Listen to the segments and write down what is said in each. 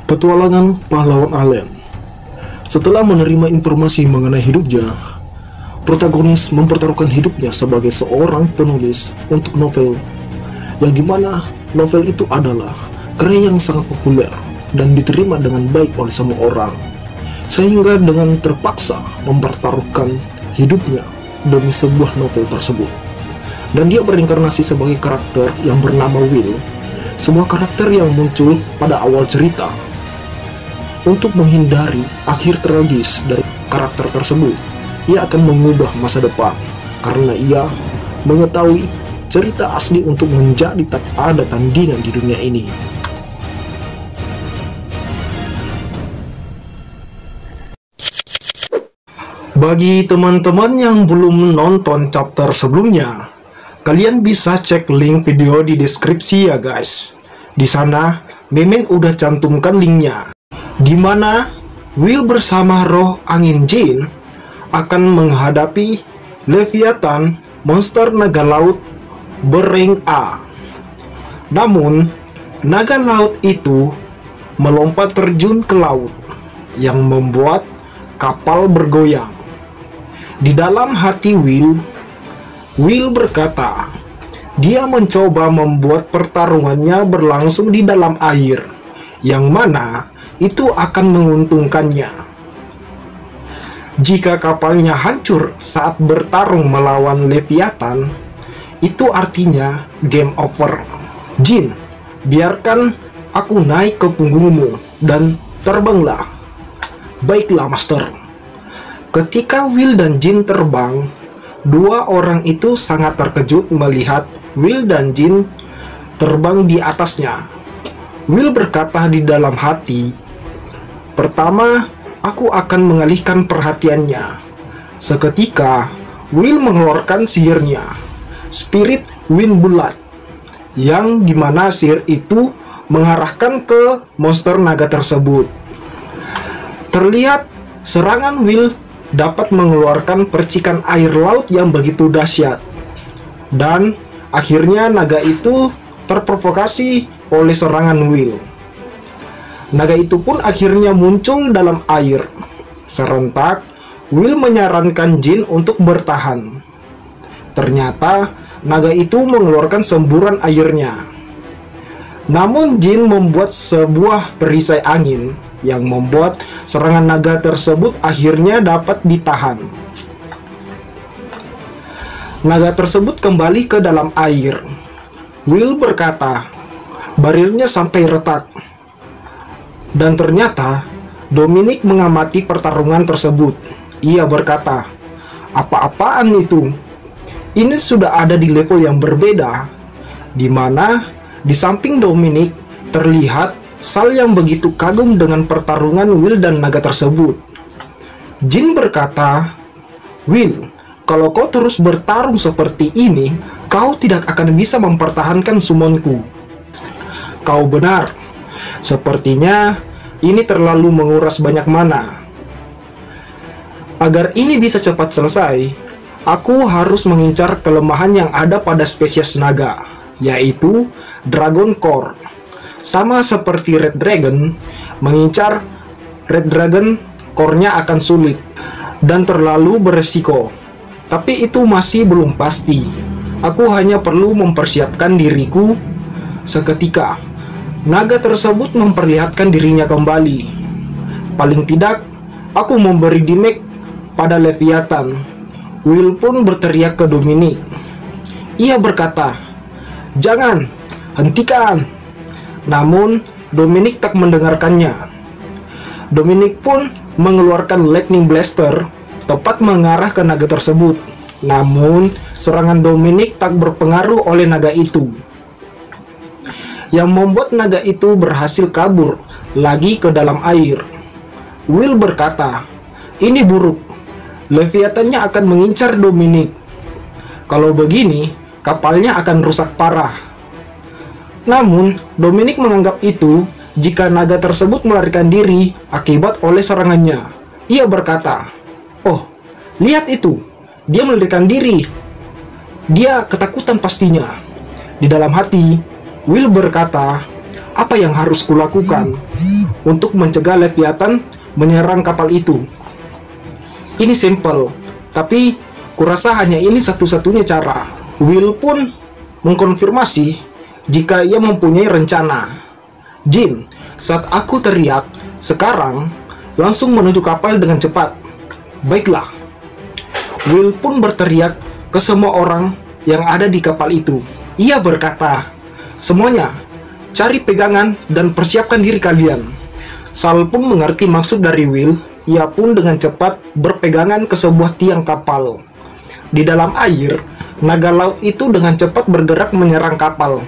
Petualangan pahlawan Allen. Setelah menerima informasi mengenai hidupnya, protagonis mempertaruhkan hidupnya sebagai seorang penulis untuk novel, yang dimana novel itu adalah karya yang sangat populer dan diterima dengan baik oleh semua orang, sehingga dengan terpaksa mempertaruhkan hidupnya demi sebuah novel tersebut. Dan dia berinkarnasi sebagai karakter yang bernama Will, sebuah karakter yang muncul pada awal cerita. Untuk menghindari akhir tragis dari karakter tersebut, ia akan mengubah masa depan karena ia mengetahui cerita asli untuk menjadi tak ada tandingan di dunia ini. Bagi teman-teman yang belum nonton chapter sebelumnya, kalian bisa cek link video di deskripsi ya guys. Di sana Mimin udah cantumkan linknya, di mana Will bersama roh angin Jin akan menghadapi Leviathan, monster naga laut berrank A. Namun, naga laut itu melompat terjun ke laut yang membuat kapal bergoyang. Di dalam hati Will berkata, dia mencoba membuat pertarungannya berlangsung di dalam air, yang mana itu akan menguntungkannya. Jika kapalnya hancur saat bertarung melawan Leviathan, itu artinya game over. Jin, biarkan aku naik ke punggungmu dan terbanglah. Baiklah, Master. Ketika Will dan Jin terbang, dua orang itu sangat terkejut melihat Will dan Jin terbang di atasnya. Will berkata di dalam hati, pertama, aku akan mengalihkan perhatiannya. Seketika, Will mengeluarkan sihirnya, Spirit Wind Bulat, yang dimana sihir itu mengarahkan ke monster naga tersebut. Terlihat serangan Will dapat mengeluarkan percikan air laut yang begitu dahsyat, dan akhirnya naga itu terprovokasi oleh serangan Will. Naga itu pun akhirnya muncul dalam air. Serentak, Will menyarankan Jin untuk bertahan. Ternyata, naga itu mengeluarkan semburan airnya. Namun Jin membuat sebuah perisai angin yang membuat serangan naga tersebut akhirnya dapat ditahan. Naga tersebut kembali ke dalam air. Will berkata, barirnya sampai retak. Dan ternyata Dominic mengamati pertarungan tersebut. Ia berkata, apa-apaan itu? Ini sudah ada di level yang berbeda, di mana di samping Dominic terlihat Sal yang begitu kagum dengan pertarungan Will dan naga tersebut. Jin berkata, Will, kalau kau terus bertarung seperti ini, kau tidak akan bisa mempertahankan summonku. Kau benar. Sepertinya ini terlalu menguras banyak mana. Agar ini bisa cepat selesai, aku harus mengincar kelemahan yang ada pada spesies naga, yaitu Dragon Core. Sama seperti Red Dragon, mengincar Red Dragon core-nya akan sulit dan terlalu beresiko. Tapi itu masih belum pasti. Aku hanya perlu mempersiapkan diriku. Seketika, naga tersebut memperlihatkan dirinya kembali. Paling tidak, aku memberi damage pada Leviathan. Will pun berteriak ke Dominic. Ia berkata, jangan, hentikan. Namun, Dominic tak mendengarkannya. Dominic pun mengeluarkan Lightning Blaster tepat mengarah ke naga tersebut. Namun, serangan Dominic tak berpengaruh oleh naga itu, yang membuat naga itu berhasil kabur lagi ke dalam air. Will berkata, ini buruk. Leviathannya akan mengincar Dominic. Kalau begini, kapalnya akan rusak parah. Namun, Dominic menganggap itu jika naga tersebut melarikan diri akibat oleh serangannya. Ia berkata, oh, lihat itu, dia melarikan diri. Dia ketakutan pastinya. Di dalam hati, Will berkata, Apa yang harus kulakukan untuk mencegah Leviathan menyerang kapal itu? Ini simple, tapi kurasa hanya ini satu-satunya cara. Will pun mengkonfirmasi jika ia mempunyai rencana. Jin, saat aku teriak, sekarang langsung menuju kapal dengan cepat. Baiklah. Will pun berteriak ke semua orang yang ada di kapal itu. Ia berkata, semuanya, cari pegangan dan persiapkan diri kalian. Sal pun mengerti maksud dari Will. Ia pun dengan cepat berpegangan ke sebuah tiang kapal. Di dalam air, naga laut itu dengan cepat bergerak menyerang kapal.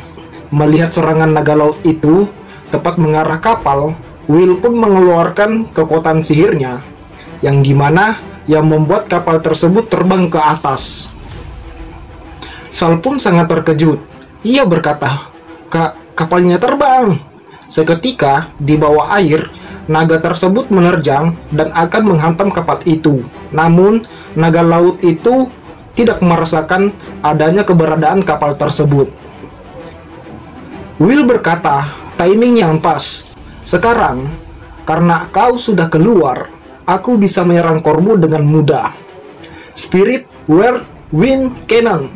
Melihat serangan naga laut itu tepat mengarah kapal, Will pun mengeluarkan kekuatan sihirnya, yang dimana yang membuat kapal tersebut terbang ke atas. Sal pun sangat terkejut. Ia berkata, kapalnya terbang. Seketika di bawah air, naga tersebut menerjang dan akan menghantam kapal itu. Namun, naga laut itu tidak merasakan adanya keberadaan kapal tersebut. Will berkata, timing yang pas. Sekarang, karena kau sudah keluar, aku bisa menyerang kormu dengan mudah. Spirit, Word, Wind, Cannon.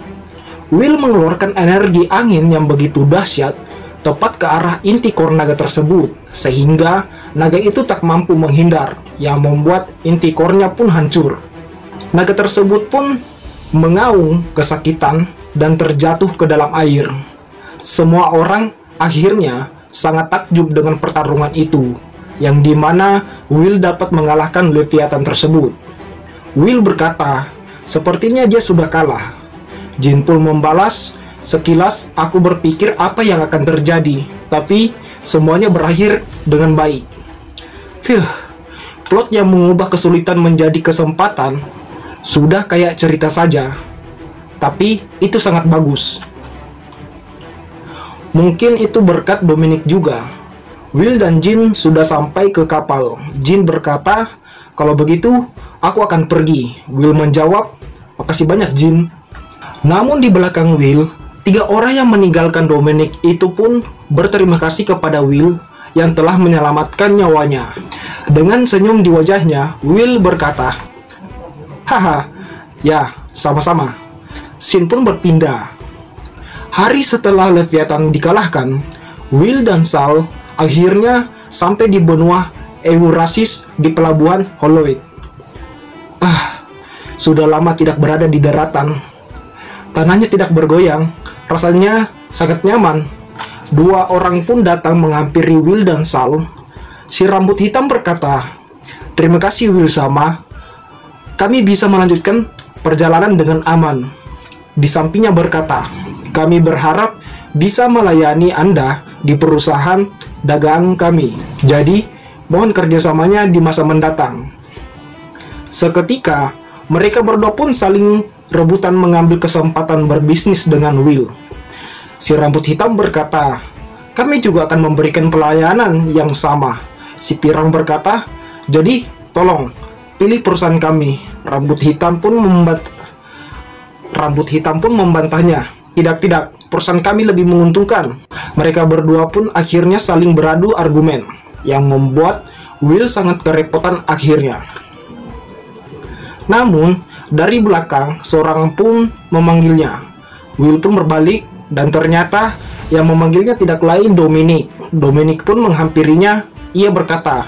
Will mengeluarkan energi angin yang begitu dahsyat tepat ke arah inti kor naga tersebut, sehingga naga itu tak mampu menghindar, yang membuat inti kornya pun hancur. Naga tersebut pun mengaung kesakitan dan terjatuh ke dalam air. Semua orang akhirnya sangat takjub dengan pertarungan itu, yang dimana Will dapat mengalahkan Leviathan tersebut. Will berkata, sepertinya dia sudah kalah. Jin pun membalas, sekilas aku berpikir apa yang akan terjadi, tapi semuanya berakhir dengan baik. Plot yang mengubah kesulitan menjadi kesempatan sudah kayak cerita saja, tapi itu sangat bagus. Mungkin itu berkat Dominic juga. Will dan Jin sudah sampai ke kapal. Jin berkata, kalau begitu aku akan pergi. Will menjawab, makasih banyak Jin. Namun di belakang Will, 3 orang yang meninggalkan Dominic itu pun berterima kasih kepada Will yang telah menyelamatkan nyawanya. Dengan senyum di wajahnya, Will berkata, haha, ya, sama-sama. Scene pun berpindah. Hari setelah Leviathan dikalahkan, Will dan Sal akhirnya sampai di benua Eurasis di pelabuhan Holoid. Sudah lama tidak berada di daratan. Tanahnya tidak bergoyang, rasanya sangat nyaman. 2 orang pun datang menghampiri Will dan Sal. Si rambut hitam berkata, terima kasih Will sama. Kami bisa melanjutkan perjalanan dengan aman. Di sampingnya berkata, kami berharap bisa melayani Anda di perusahaan dagang kami. Jadi, mohon kerjasamanya di masa mendatang. Seketika, mereka berdua pun saling rebutan mengambil kesempatan berbisnis dengan Will. Si rambut hitam berkata, kami juga akan memberikan pelayanan yang sama. Si pirang berkata, jadi tolong pilih perusahaan kami. Rambut hitam pun membantahnya. Tidak, perusahaan kami lebih menguntungkan. Mereka berdua pun akhirnya saling beradu argumen, yang membuat Will sangat kerepotan akhirnya. Namun, dari belakang, seorang pun memanggilnya. Will pun berbalik, dan ternyata yang memanggilnya tidak lain Dominic. Dominic pun menghampirinya. Ia berkata,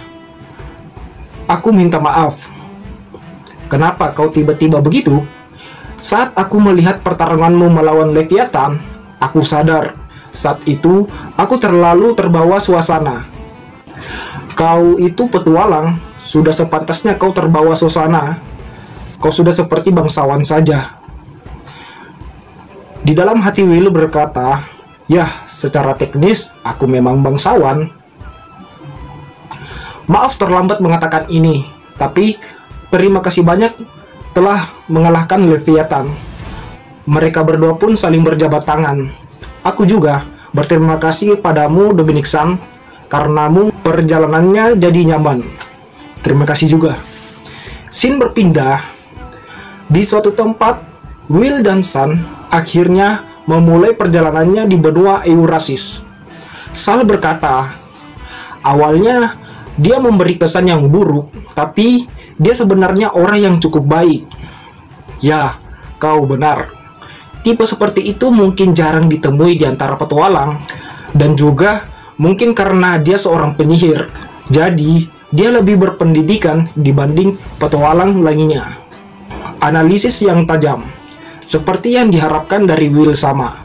aku minta maaf. Kenapa kau tiba-tiba begitu? Saat aku melihat pertarunganmu melawan Leviathan, aku sadar. Saat itu, aku terlalu terbawa suasana. Kau itu petualang, sudah sepantasnya kau terbawa suasana. Kau sudah seperti bangsawan saja. Di dalam hati Will berkata, ya, secara teknis aku memang bangsawan. Maaf terlambat mengatakan ini, tapi terima kasih banyak telah mengalahkan Leviathan. Mereka berdua pun saling berjabat tangan. Aku juga berterima kasih padamu Dominic-san, karenamu perjalanannya jadi nyaman. Terima kasih juga. Scene berpindah. Di suatu tempat, Will dan Sun akhirnya memulai perjalanannya di benua Eurasis. Sal berkata, awalnya dia memberi kesan yang buruk, tapi dia sebenarnya orang yang cukup baik. Ya, kau benar. Tipe seperti itu mungkin jarang ditemui di antara petualang, dan juga mungkin karena dia seorang penyihir, jadi dia lebih berpendidikan dibanding petualang lainnya. Analisis yang tajam, seperti yang diharapkan dari Will sama.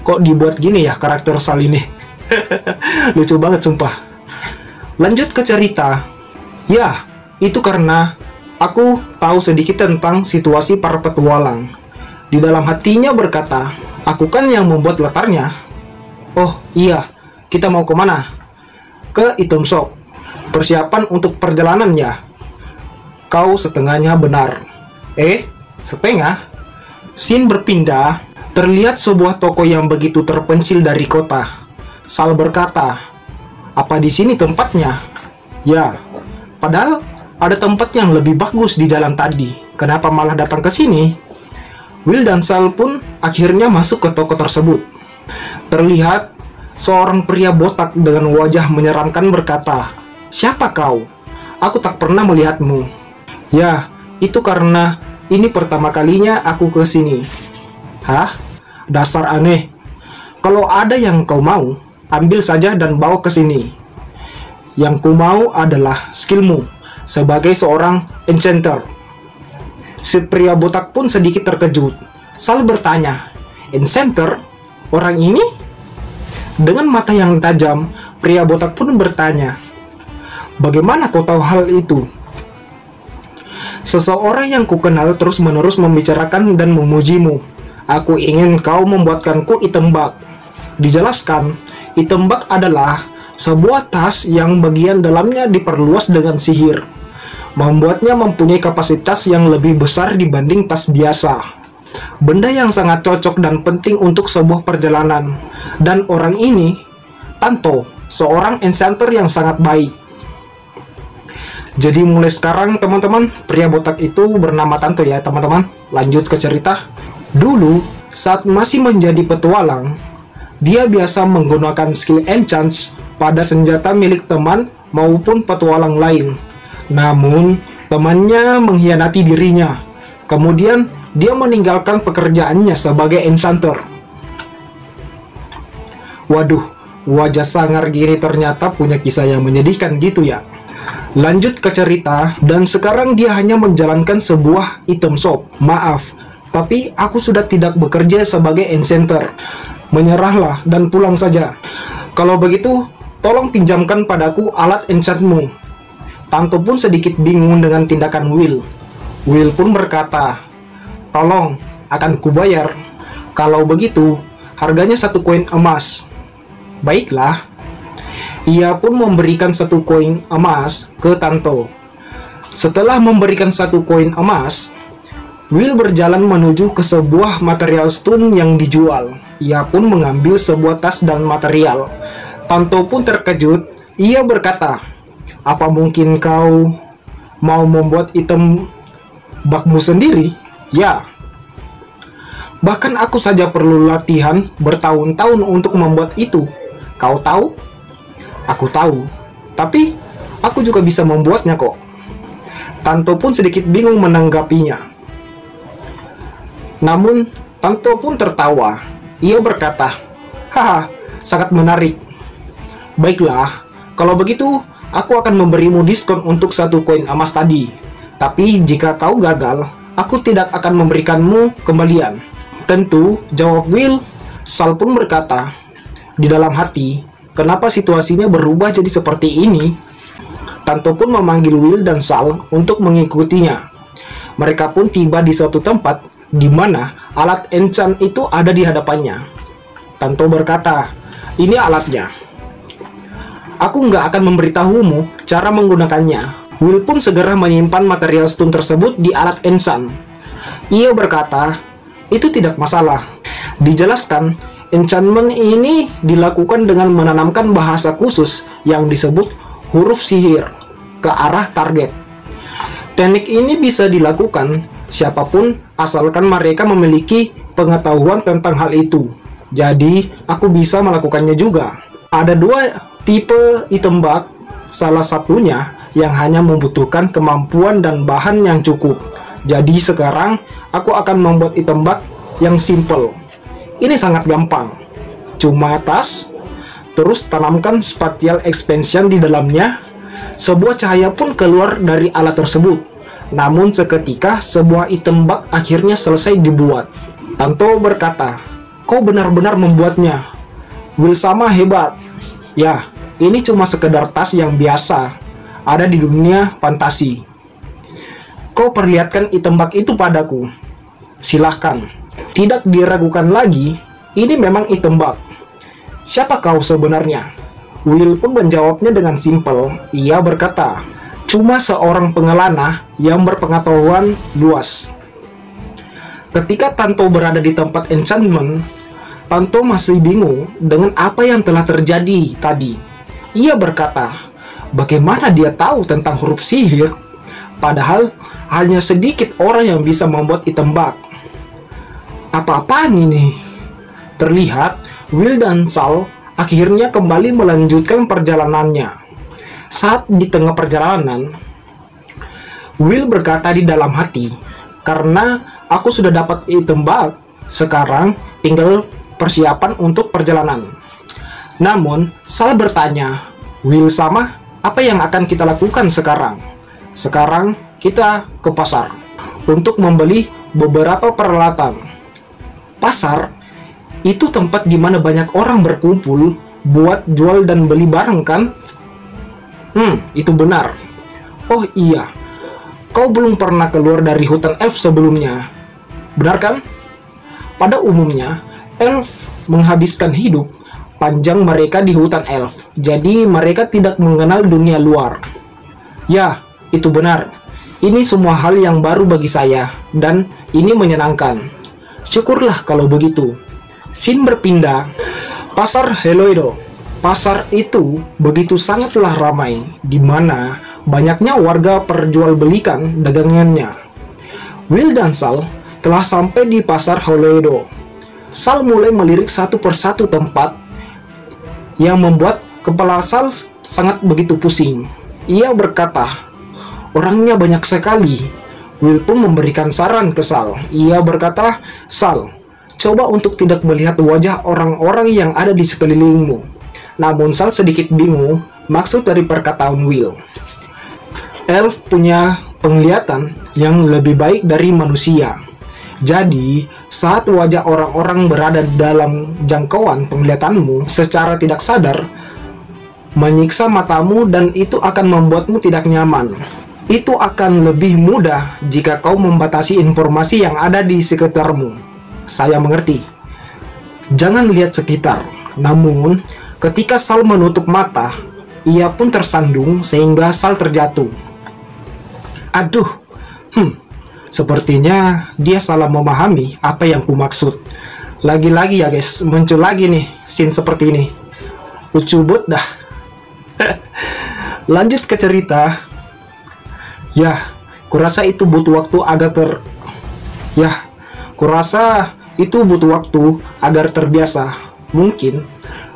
Kok dibuat gini ya karakter Sal ini? Lucu banget sumpah. Lanjut ke cerita. Ya, itu karena aku tahu sedikit tentang situasi para petualang. Di dalam hatinya berkata, aku kan yang membuat latarnya. Oh iya, kita mau kemana? Ke item shop. Persiapan untuk perjalanan ya? Kau setengahnya benar. Setengah? Scene berpindah. Terlihat sebuah toko yang begitu terpencil dari kota. Sal berkata, apa di sini tempatnya? Ya, padahal ada tempat yang lebih bagus di jalan tadi. Kenapa malah datang ke sini? Will dan Sal pun akhirnya masuk ke toko tersebut. Terlihat seorang pria botak dengan wajah menyeramkan berkata, siapa kau? Aku tak pernah melihatmu. Ya, itu karena ini pertama kalinya aku ke sini. Hah? Dasar aneh. Kalau ada yang kau mau, ambil saja dan bawa ke sini. Yang ku mau adalah skillmu sebagai seorang enchanter. Si pria botak pun sedikit terkejut. Sal bertanya, enchanter? Orang ini? Dengan mata yang tajam, pria botak pun bertanya, bagaimana kau tahu hal itu? Seseorang yang kukenal terus-menerus membicarakan dan memujimu. Aku ingin kau membuatkanku item bag. Dijelaskan, item bag adalah sebuah tas yang bagian dalamnya diperluas dengan sihir, membuatnya mempunyai kapasitas yang lebih besar dibanding tas biasa. Benda yang sangat cocok dan penting untuk sebuah perjalanan. Dan orang ini, Tanto, seorang enchanter yang sangat baik. Jadi mulai sekarang teman-teman, pria botak itu bernama Tanto ya teman-teman. Lanjut ke cerita. Dulu, saat masih menjadi petualang, dia biasa menggunakan skill enchant pada senjata milik teman maupun petualang lain. Namun, temannya mengkhianati dirinya. Kemudian, dia meninggalkan pekerjaannya sebagai enchanter. Waduh, wajah sangar gini ternyata punya kisah yang menyedihkan gitu ya. Lanjut ke cerita, dan sekarang dia hanya menjalankan sebuah item shop. Maaf, tapi aku sudah tidak bekerja sebagai enchanter. Menyerahlah dan pulang saja. Kalau begitu, tolong pinjamkan padaku alat enchantmu. Tanto pun sedikit bingung dengan tindakan Will. Will pun berkata, tolong, akan kubayar. Kalau begitu, harganya 1 koin emas. Baiklah. Ia pun memberikan 1 koin emas ke Tanto. Setelah memberikan 1 koin emas, Will berjalan menuju ke sebuah material stone yang dijual. Ia pun mengambil sebuah tas dan material. Tanto pun terkejut. Ia berkata, apa mungkin kau mau membuat item bagmu sendiri? Ya. Bahkan aku saja perlu latihan bertahun-tahun untuk membuat itu. Kau tahu? Aku tahu. Tapi aku juga bisa membuatnya kok. Tanto pun sedikit bingung menanggapinya. Namun Tanto pun tertawa. Ia berkata, haha, sangat menarik. Baiklah, kalau begitu aku akan memberimu diskon untuk 1 koin emas tadi. Tapi jika kau gagal, aku tidak akan memberikanmu kembalian. Tentu, jawab Will. Sal pun berkata, di dalam hati, kenapa situasinya berubah jadi seperti ini? Tanto pun memanggil Will dan Sal untuk mengikutinya. Mereka pun tiba di suatu tempat di mana alat enchant itu ada di hadapannya. Tanto berkata, ini alatnya. Aku nggak akan memberitahumu cara menggunakannya. Will pun segera menyimpan material stone tersebut di alat enchant. Ia berkata, itu tidak masalah. Dijelaskan, enchantment ini dilakukan dengan menanamkan bahasa khusus yang disebut huruf sihir ke arah target. Teknik ini bisa dilakukan siapapun asalkan mereka memiliki pengetahuan tentang hal itu. Jadi, aku bisa melakukannya juga. Ada dua tipe item bug, salah satunya yang hanya membutuhkan kemampuan dan bahan yang cukup. Jadi sekarang aku akan membuat item bug yang simple. Ini sangat gampang. Cuma tas, terus tanamkan spatial expansion di dalamnya. Sebuah cahaya pun keluar dari alat tersebut. Namun seketika sebuah item bug akhirnya selesai dibuat. Tanto berkata, "Kau benar-benar membuatnya. Will sama hebat." Ya, ini cuma sekedar tas yang biasa ada di dunia fantasi. Kau perlihatkan item bug itu padaku. Silahkan. Tidak diragukan lagi, ini memang item bug. Siapa kau sebenarnya? Will pun menjawabnya dengan simpel. Ia berkata, "Cuma seorang pengelana yang berpengetahuan luas." Ketika Tanto berada di tempat enchantment, Tanto masih bingung dengan apa yang telah terjadi tadi. Ia berkata, bagaimana dia tahu tentang huruf sihir, padahal hanya sedikit orang yang bisa membuat item bug. Apa-apaan ini? Terlihat Will dan Sal akhirnya kembali melanjutkan perjalanannya. Saat di tengah perjalanan, Will berkata di dalam hati, "Karena aku sudah dapat item bug, sekarang tinggal persiapan untuk perjalanan." Namun, Sal bertanya, "Will sama, apa yang akan kita lakukan sekarang?" "Sekarang kita ke pasar untuk membeli beberapa peralatan." Pasar itu tempat di mana banyak orang berkumpul buat jual dan beli barang, kan? Itu benar. Oh iya, kau belum pernah keluar dari hutan elf sebelumnya, benar kan? Pada umumnya, elf menghabiskan hidup panjang mereka di hutan elf, jadi mereka tidak mengenal dunia luar. Ya, itu benar. Ini semua hal yang baru bagi saya, dan ini menyenangkan. Syukurlah kalau begitu. Scene berpindah. Pasar Heloido. Pasar itu begitu sangatlah ramai, di mana banyaknya warga perjualbelikan dagangannya. Will dan Sal telah sampai di pasar Heloido. Sal mulai melirik satu persatu tempat yang membuat kepala Sal sangat begitu pusing. Ia berkata, "Orangnya banyak sekali." Will pun memberikan saran ke Sal. Ia berkata, "Sal, coba untuk tidak melihat wajah orang-orang yang ada di sekelilingmu." Namun Sal sedikit bingung maksud dari perkataan Will. Elf punya penglihatan yang lebih baik dari manusia. Jadi, saat wajah orang-orang berada dalam jangkauan penglihatanmu secara tidak sadar, menyiksa matamu dan itu akan membuatmu tidak nyaman. Itu akan lebih mudah jika kau membatasi informasi yang ada di sekitarmu. Saya mengerti. Jangan lihat sekitar. Namun, ketika Sal menutup mata, ia pun tersandung sehingga Sal terjatuh. Aduh, sepertinya dia salah memahami apa yang ku maksud. Lagi-lagi ya guys, muncul lagi nih scene seperti ini. Lucu banget dah. Lanjut ke cerita. Ya, kurasa itu butuh waktu agar terbiasa. Mungkin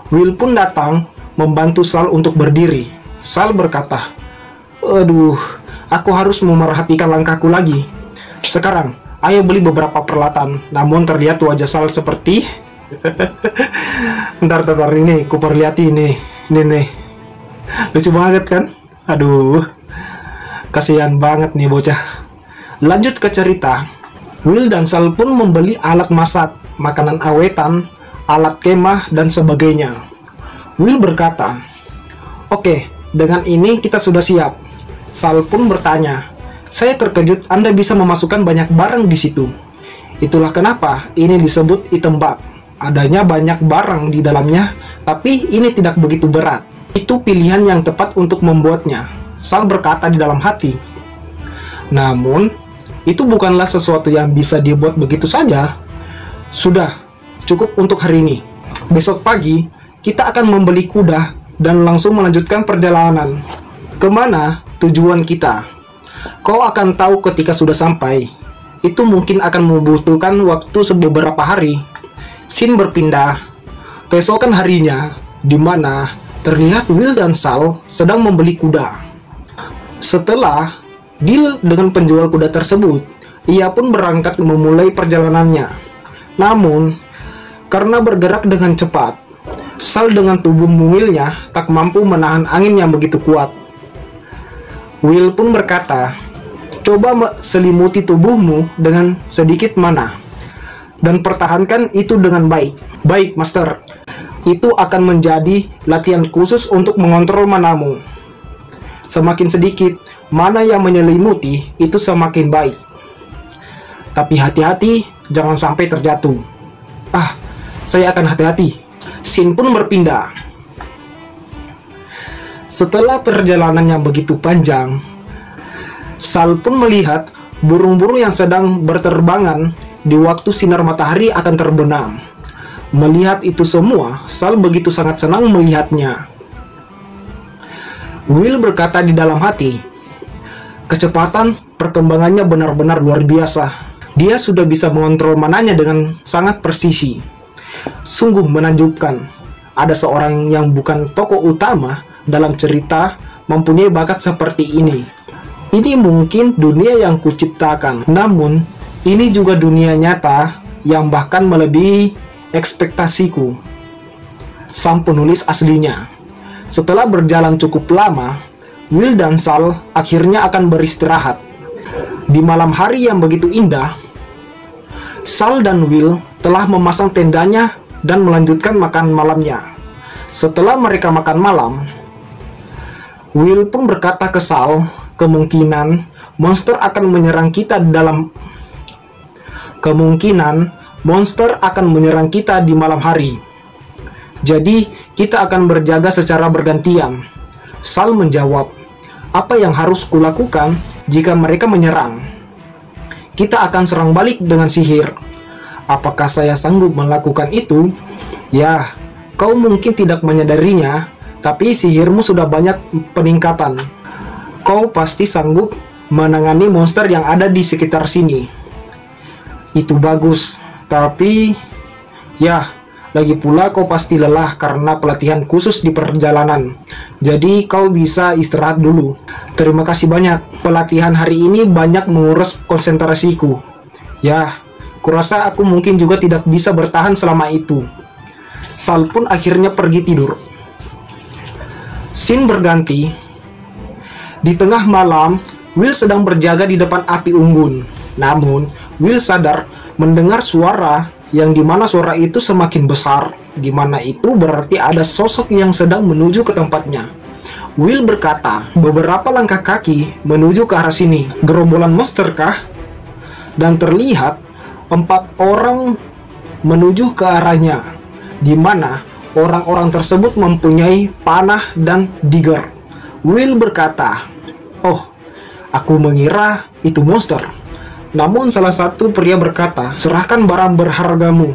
Will pun datang membantu Sal untuk berdiri. Sal berkata, "Aduh, aku harus memerhatikan langkahku lagi. Sekarang, ayo beli beberapa peralatan." Namun terlihat wajah Sal seperti Ntar ini, ku perlihat ini nih. Lucu banget kan? Aduh, kasihan banget nih bocah. Lanjut ke cerita. Will dan Sal pun membeli alat masak, makanan awetan, alat kemah, dan sebagainya. Will berkata, "Oke, dengan ini kita sudah siap." Sal pun bertanya, "Saya terkejut Anda bisa memasukkan banyak barang di situ." Itulah kenapa ini disebut item bug. Adanya banyak barang di dalamnya, tapi ini tidak begitu berat. Itu pilihan yang tepat untuk membuatnya. Sal berkata di dalam hati. Namun, itu bukanlah sesuatu yang bisa dibuat begitu saja. Sudah, cukup untuk hari ini. Besok pagi, kita akan membeli kuda dan langsung melanjutkan perjalanan. Kemana tujuan kita? Kau akan tahu ketika sudah sampai. Itu mungkin akan membutuhkan waktu beberapa hari. Scene berpindah. Keesokan harinya, di mana terlihat Will dan Sal sedang membeli kuda. Setelah deal dengan penjual kuda tersebut, ia pun berangkat memulai perjalanannya. Namun, karena bergerak dengan cepat, Sal dengan tubuh mungilnya tak mampu menahan angin yang begitu kuat. Will pun berkata, "Coba selimuti tubuhmu dengan sedikit mana dan pertahankan itu dengan baik." "Baik, Master. Itu akan menjadi latihan khusus untuk mengontrol manamu. Semakin sedikit mana yang menyelimuti, itu semakin baik. Tapi hati-hati, jangan sampai terjatuh." "Ah, saya akan hati-hati." Scene pun berpindah. Setelah perjalanan yang begitu panjang, Sal pun melihat burung-burung yang sedang berterbangan di waktu sinar matahari akan terbenam. Melihat itu semua, Sal begitu sangat senang melihatnya. Will berkata di dalam hati, kecepatan perkembangannya benar-benar luar biasa. Dia sudah bisa mengontrol mananya dengan sangat presisi. Sungguh menakjubkan, ada seorang yang bukan tokoh utama dalam cerita mempunyai bakat seperti ini. Ini mungkin dunia yang kuciptakan, namun ini juga dunia nyata yang bahkan melebihi ekspektasiku. Sang penulis aslinya. Setelah berjalan cukup lama, Will dan Sal akhirnya akan beristirahat. Di malam hari yang begitu indah, Sal dan Will telah memasang tendanya dan melanjutkan makan malamnya. Setelah mereka makan malam, Will pun berkata ke Sal, kemungkinan monster akan menyerang kita di malam hari. Jadi, kita akan berjaga secara bergantian. Sal menjawab, "Apa yang harus kulakukan jika mereka menyerang?" "Kita akan serang balik dengan sihir." "Apakah saya sanggup melakukan itu?" "Ya, kau mungkin tidak menyadarinya, tapi sihirmu sudah banyak peningkatan. Kau pasti sanggup menangani monster yang ada di sekitar sini." "Itu bagus. Tapi, ya, lagi pula kau pasti lelah karena pelatihan khusus di perjalanan. Jadi kau bisa istirahat dulu." "Terima kasih banyak. Pelatihan hari ini banyak menguras konsentrasiku." "Ya, kurasa aku mungkin juga tidak bisa bertahan selama itu." Sal pun akhirnya pergi tidur. Scene berganti. Di tengah malam, Will sedang berjaga di depan api unggun. Namun, Will sadar mendengar suara yang dimana suara itu semakin besar, dimana itu berarti ada sosok yang sedang menuju ke tempatnya. Will berkata, "Beberapa langkah kaki menuju ke arah sini. Gerombolan monster kah?" Dan terlihat 4 orang menuju ke arahnya, dimana orang-orang tersebut mempunyai panah dan dagger. Will berkata, "Oh, aku mengira itu monster." Namun salah satu pria berkata, "Serahkan barang berhargamu.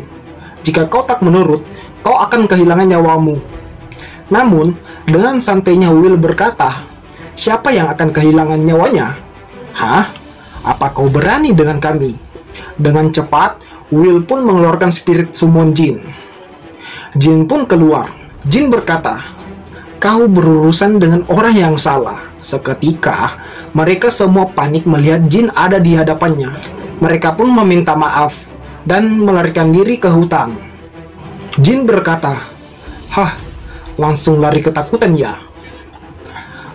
Jika kau tak menurut, kau akan kehilangan nyawamu." Namun, dengan santainya Will berkata, "Siapa yang akan kehilangan nyawanya?" "Hah? Apa kau berani dengan kami?" Dengan cepat, Will pun mengeluarkan spirit summon Jin. Jin pun keluar. Jin berkata, "Kau berurusan dengan orang yang salah." Seketika, mereka semua panik melihat Jin ada di hadapannya. Mereka pun meminta maaf dan melarikan diri ke hutan. Jin berkata, "Hah, langsung lari ketakutan ya?"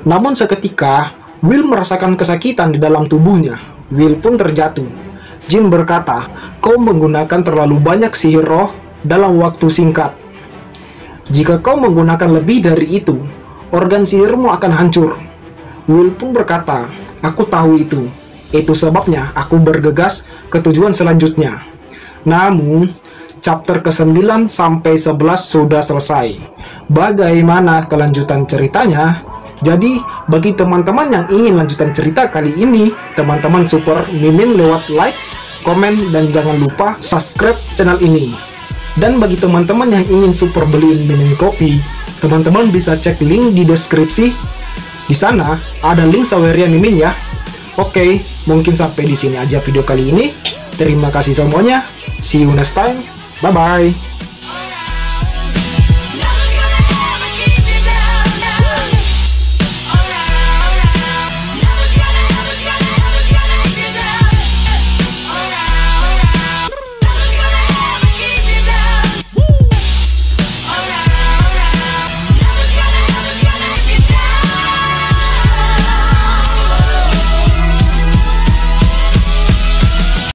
Namun seketika, Will merasakan kesakitan di dalam tubuhnya. Will pun terjatuh. Jin berkata, "Kau menggunakan terlalu banyak sihir roh dalam waktu singkat. Jika kau menggunakan lebih dari itu, organ sihirmu akan hancur." Will pun berkata, "Aku tahu itu. Itu sebabnya aku bergegas ke tujuan selanjutnya." Namun, chapter ke-9 sampai 11 sudah selesai. Bagaimana kelanjutan ceritanya? Jadi, bagi teman-teman yang ingin lanjutan cerita kali ini, teman-teman support Mimin lewat like, komen, dan jangan lupa subscribe channel ini. Dan bagi teman-teman yang ingin support beliin Mimin kopi, teman-teman bisa cek link di deskripsi. Di sana ada link Saweria Mimin ya. Oke, mungkin sampai di sini aja video kali ini. Terima kasih semuanya. See you next time. Bye bye.